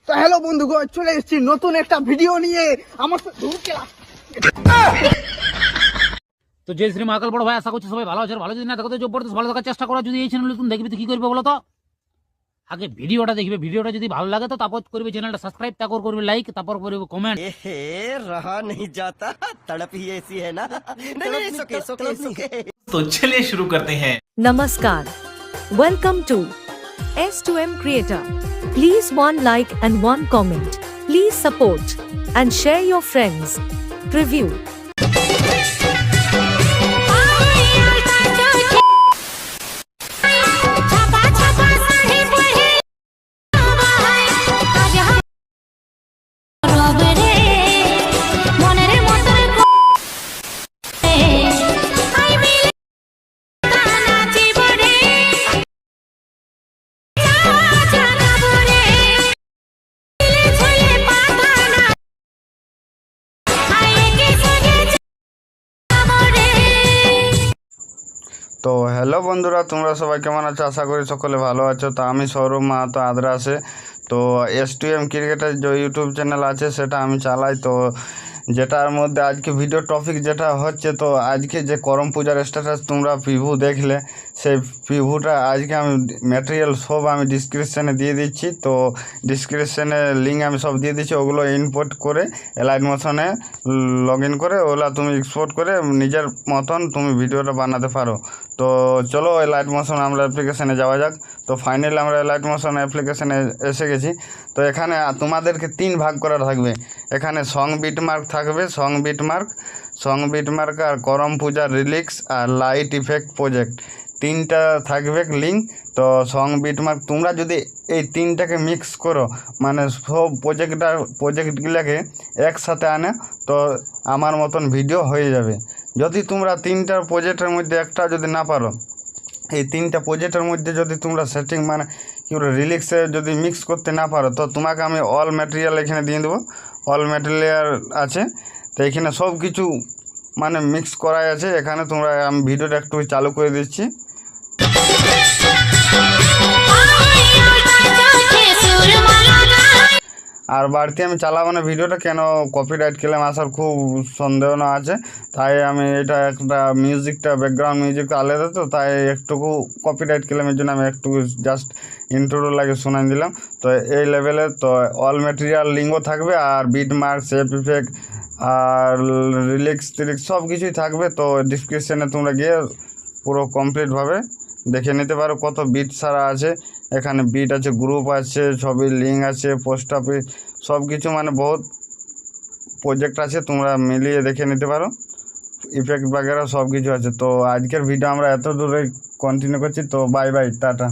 তো হ্যালো বন্ধুগণ, চলে এসেছি নতুন একটা ভিডিও নিয়ে। আমার তো জয় শ্রী মহাকাল বড় ভাই, আশা করছি সবাই ভালো আছে। ভালো যদি না থাকো তো জবরদস্ত ভালো থাকার চেষ্টা করো। যদি এই চ্যানেলে তুমি দেখবে তো কি করবে বলো তো? আগে ভিডিওটা দেখবে, ভিডিওটা যদি ভালো লাগে তো তারপর করবে চ্যানেলটা সাবস্ক্রাইব, তারপর করবে লাইক, তারপর করবে কমেন্ট। रहा नहीं जाता, तड़प ही ऐसी है ना। नहीं, सुके। तो चलिए शुरू करते हैं। Namaskar. Welcome to S2M Creator. Please one like and one comment. Please support and share your friends. Preview. তো হ্যালো বন্ধুরা, তোমরা সবাই কেমন আছো? আশা করি সকলে ভালো আছো। তো আমি সৌরভ মাহাতো আদ্রাসে। তো S2M ক্রিকেটের যে ইউটিউব চ্যানেল আছে সেটা আমি চালাই। তো যেটার মধ্যে আজকে ভিডিও টপিক যেটা হচ্ছে, তো আজকে যে করম পূজার স্ট্যাটাস তোমরা প্রিভিউ দেখলে, সেই প্রিভিউটা আজকে আমি ম্যাটেরিয়াল সব আমি ডিসক্রিপশানে দিয়ে দিচ্ছি। তো ডিসক্রিপশানে লিঙ্ক আমি সব দিয়ে দিচ্ছি, ওগুলো ইনপুট করে এলাইট মোশনে লগ ইন করে ওগুলো তুমি এক্সপোর্ট করে নিজের মতন তুমি ভিডিওটা বানাতে পারো। তো চলো এলাইট মোশন আমরা অ্যাপ্লিকেশানে যাওয়া যাক। তো ফাইনালি আমরা এলাইট মোশন অ্যাপ্লিকেশানে এসে গেছি। তো এখানে তোমাদেরকে 3 ভাগ করা থাকবে। এখানে সং বিটমার্ক থাকবে, সং বিটমার্ক আর করম পূজার রিলিক্স আর লাইট ইফেক্ট প্রজেক্ট, 3টা থাকবে লিঙ্ক। তো সং বিটমার্ক তোমরা যদি এই 3টাকে মিক্স করো, মানে সব প্রজেক্টগুলোকে একসাথে আনে, তো আমার মতন ভিডিও হয়ে যাবে। যদি তোমরা 3টার প্রজেক্টের মধ্যে একটা যদি না পারো, এই 3টা প্রজেক্টের মধ্যে যদি তোমরা সেটিং মানে কি বলে রিলিক্সে যদি মিক্স করতে না পারো, তো তোমাকে আমি অল ম্যাটেরিয়াল এখানে দিয়ে দেবো। অল ম্যাটেরিয়াল আছে, তো এখানে সব কিছু মানে মিক্স করাই আছে। এখানে তোমরা আমি ভিডিওটা একটু চালু করে দিচ্ছি। আর বাড়তি আমি চালাবো না ভিডিওটা, কেন কপিরাইট ক্লেম আসার খুব সন্দেহ না আছে। তাই আমি এটা একটা মিউজিকটা ব্যাকগ্রাউন্ড মিউজিকটা আলাদা, তো তাই একটুকু কপিরাইট ক্লেমের জন্য আমি একটু জাস্ট ইন্ট্রোটা লাগে শোনাই দিলাম। তো এই লেভেলে তো অল ম্যাটেরিয়াল লিঙ্কও থাকবে, আর বিট মার্ক, শেপ ইফেক্ট আর রিলিক্স সব কিছুই থাকবে। তো ডিসক্রিপশানে তোমরা গিয়ে পুরো কমপ্লিটভাবে দেখে নিতে পারো কত বিট সারা আছে। এখানে বিট আছে, গ্রুপ আছে, ছবির লিঙ্ক আছে, পোস্ট অফিস, সব কিছু মানে বহুত প্রজেক্ট আছে, তোমরা মিলিয়ে দেখে নিতে পারো। ইফেক্ট বাগেরা সব কিছু আছে। তো আজকের ভিডিও আমরা এত দূরে কন্টিনিউ করছি। তো বাই বাই, টাটা।